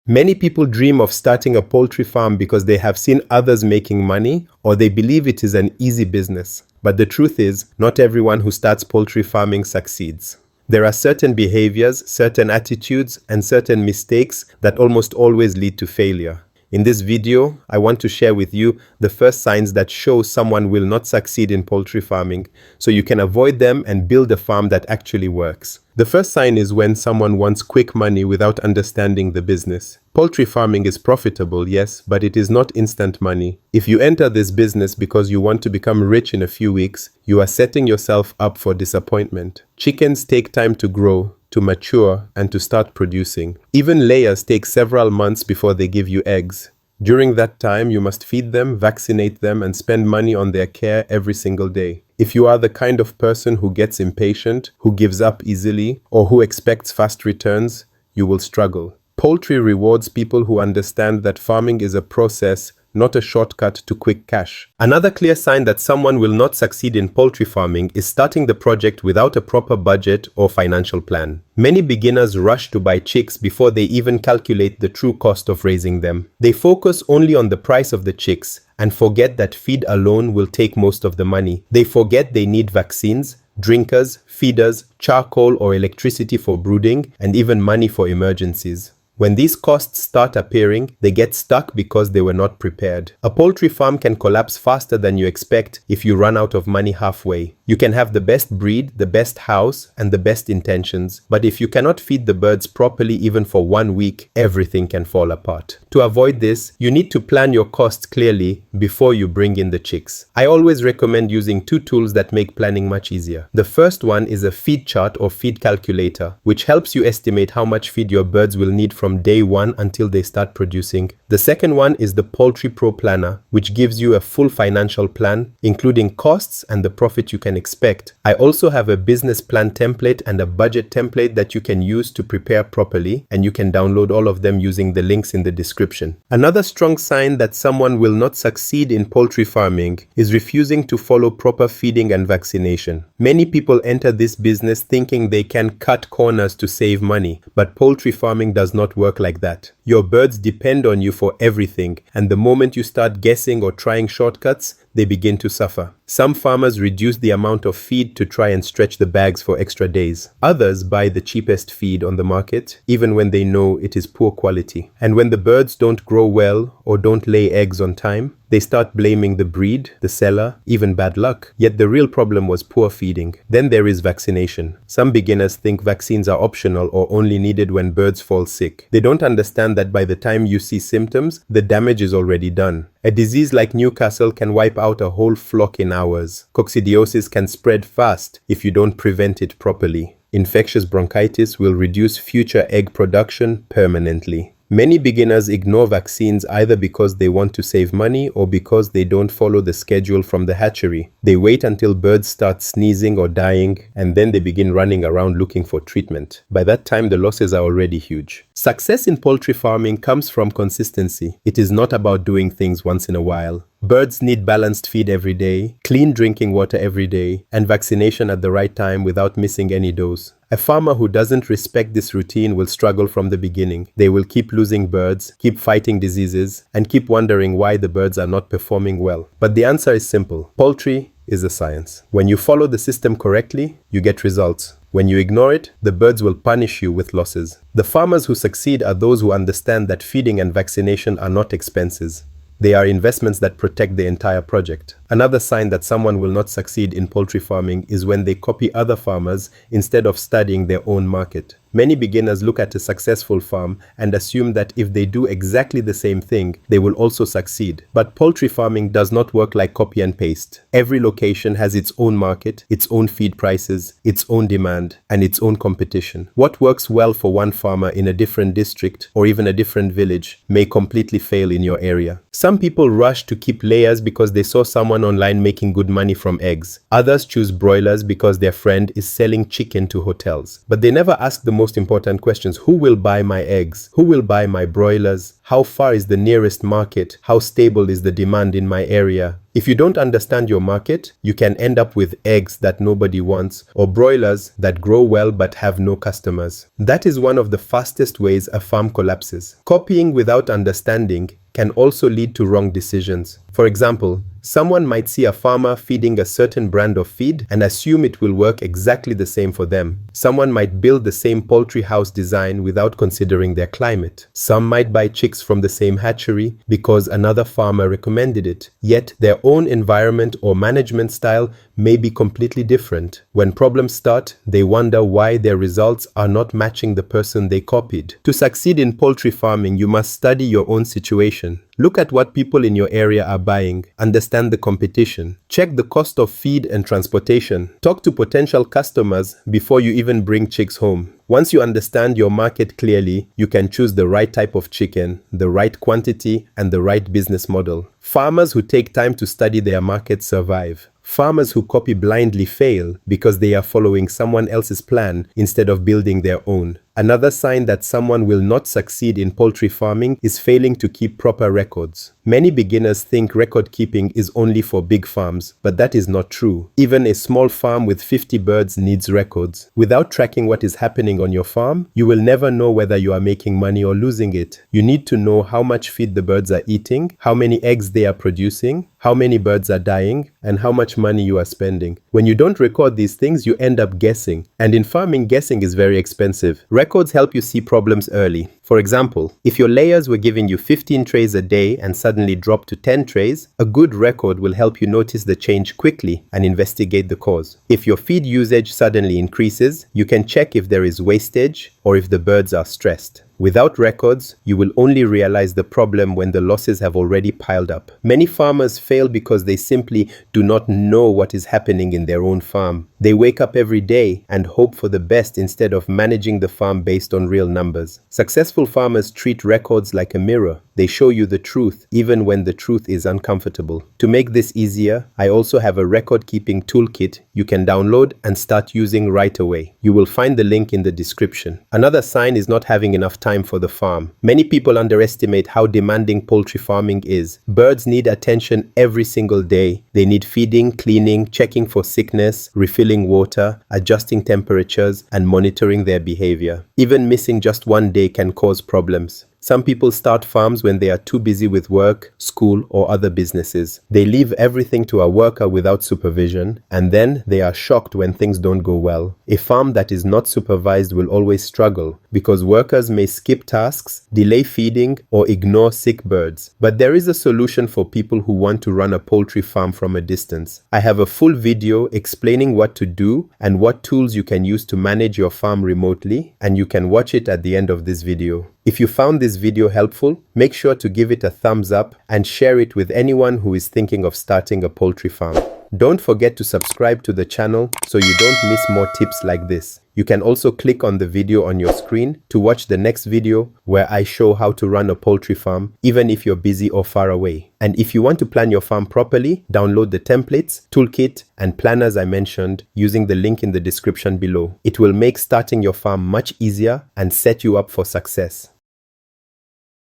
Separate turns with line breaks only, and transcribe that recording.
Many people dream of starting a poultry farm because they have seen others making money or they believe it is an easy business. But the truth is, not everyone who starts poultry farming succeeds. There are certain behaviors, certain attitudes, and certain mistakes that almost always lead to failure. In this video, I want to share with you the first signs that show someone will not succeed in poultry farming, so you can avoid them and build a farm that actually works. The first sign is when someone wants quick money without understanding the business. Poultry farming is profitable, yes, but it is not instant money. If you enter this business because you want to become rich in a few weeks, you are setting yourself up for disappointment. Chickens take time to grow, to mature, and to start producing. Even layers take several months before they give you eggs. During that time, you must feed them, vaccinate them, and spend money on their care every single day. If you are the kind of person who gets impatient, who gives up easily, or who expects fast returns, you will struggle. Poultry rewards people who understand that farming is a process, not a shortcut to quick cash. Another clear sign that someone will not succeed in poultry farming is starting the project without a proper budget or financial plan. Many beginners rush to buy chicks before they even calculate the true cost of raising them. They focus only on the price of the chicks and forget that feed alone will take most of the money. They forget they need vaccines, drinkers, feeders, charcoal or electricity for brooding, and even money for emergencies. When these costs start appearing, they get stuck because they were not prepared. A poultry farm can collapse faster than you expect if you run out of money halfway. You can have the best breed, the best house, and the best intentions, but if you cannot feed the birds properly even for 1 week, everything can fall apart. To avoid this, you need to plan your costs clearly before you bring in the chicks. I always recommend using two tools that make planning much easier. The first one is a feed chart or feed calculator, which helps you estimate how much feed your birds will need from day one until they start producing. The second one is the Poultry Pro Planner, which gives you a full financial plan, including costs and the profit you can expect. I also have a business plan template and a budget template that you can use to prepare properly, and you can download all of them using the links in the description. Another strong sign that someone will not succeed in poultry farming is refusing to follow proper feeding and vaccination. Many people enter this business thinking they can cut corners to save money, but poultry farming does not work like that. Your birds depend on you for everything, and the moment you start guessing or trying shortcuts, they begin to suffer. Some farmers reduce the amount of feed to try and stretch the bags for extra days. Others buy the cheapest feed on the market, even when they know it is poor quality. And when the birds don't grow well or don't lay eggs on time, they start blaming the breed, the seller, even bad luck. Yet the real problem was poor feeding. Then there is vaccination. Some beginners think vaccines are optional or only needed when birds fall sick. They don't understand that by the time you see symptoms, the damage is already done. A disease like Newcastle can wipe out a whole flock in hours. Coccidiosis can spread fast if you don't prevent it properly. Infectious bronchitis will reduce future egg production permanently. Many beginners ignore vaccines either because they want to save money or because they don't follow the schedule from the hatchery. They wait until birds start sneezing or dying, and then they begin running around looking for treatment. By that time, the losses are already huge. Success in poultry farming comes from consistency. It is not about doing things once in a while. Birds need balanced feed every day, clean drinking water every day, and vaccination at the right time without missing any dose. A farmer who doesn't respect this routine will struggle from the beginning. They will keep losing birds, keep fighting diseases, and keep wondering why the birds are not performing well. But the answer is simple. Poultry is a science. When you follow the system correctly, you get results. When you ignore it, the birds will punish you with losses. The farmers who succeed are those who understand that feeding and vaccination are not expenses. They are investments that protect the entire project. Another sign that someone will not succeed in poultry farming is when they copy other farmers instead of studying their own market. Many beginners look at a successful farm and assume that if they do exactly the same thing, they will also succeed. But poultry farming does not work like copy and paste. Every location has its own market, its own feed prices, its own demand, and its own competition. What works well for one farmer in a different district or even a different village may completely fail in your area. Some people rush to keep layers because they saw someone online making good money from eggs. Others choose broilers because their friend is selling chicken to hotels. But they never ask the most important questions. Who will buy my eggs? Who will buy my broilers? How far is the nearest market? How stable is the demand in my area? If you don't understand your market, you can end up with eggs that nobody wants or broilers that grow well but have no customers. That is one of the fastest ways a farm collapses. Copying without understanding can also lead to wrong decisions. For example, someone might see a farmer feeding a certain brand of feed and assume it will work exactly the same for them. Someone might build the same poultry house design without considering their climate. Some might buy chicks from the same hatchery because another farmer recommended it, yet their own environment or management style may be completely different. When problems start, they wonder why their results are not matching the person they copied. To succeed in poultry farming, you must study your own situation. Look at what people in your area are buying. Understand the competition. Check the cost of feed and transportation. Talk to potential customers before you even bring chicks home. Once you understand your market clearly, you can choose the right type of chicken, the right quantity, and the right business model. Farmers who take time to study their market survive. Farmers who copy blindly fail because they are following someone else's plan instead of building their own. Another sign that someone will not succeed in poultry farming is failing to keep proper records. Many beginners think record keeping is only for big farms, but that is not true. Even a small farm with 50 birds needs records. Without tracking what is happening on your farm, you will never know whether you are making money or losing it. You need to know how much feed the birds are eating, how many eggs they are producing, how many birds are dying, and how much money you are spending. When you don't record these things, you end up guessing. And in farming, guessing is very expensive. Records help you see problems early. For example, if your layers were giving you 15 trays a day and suddenly dropped to 10 trays, a good record will help you notice the change quickly and investigate the cause. If your feed usage suddenly increases, you can check if there is wastage or if the birds are stressed. Without records, you will only realize the problem when the losses have already piled up. Many farmers fail because they simply do not know what is happening in their own farm. They wake up every day and hope for the best instead of managing the farm based on real numbers. Successful farmers treat records like a mirror. They show you the truth, even when the truth is uncomfortable. To make this easier, I also have a record-keeping toolkit you can download and start using right away. You will find the link in the description. Another sign is not having enough time for the farm. Many people underestimate how demanding poultry farming is. Birds need attention every single day. They need feeding, cleaning, checking for sickness, refilling water, adjusting temperatures, and monitoring their behavior. Even missing just one day can cause problems. Some people start farms when they are too busy with work, school, or other businesses. They leave everything to a worker without supervision, and then they are shocked when things don't go well. A farm that is not supervised will always struggle because workers may skip tasks, delay feeding, or ignore sick birds. But there is a solution for people who want to run a poultry farm from a distance. I have a full video explaining what to do and what tools you can use to manage your farm remotely, and you can watch it at the end of this video. If you found this video helpful, make sure to give it a thumbs up and share it with anyone who is thinking of starting a poultry farm. Don't forget to subscribe to the channel so you don't miss more tips like this. You can also click on the video on your screen to watch the next video where I show how to run a poultry farm even if you're busy or far away. And if you want to plan your farm properly, download the templates, toolkit, and planners I mentioned using the link in the description below. It will make starting your farm much easier and set you up for success.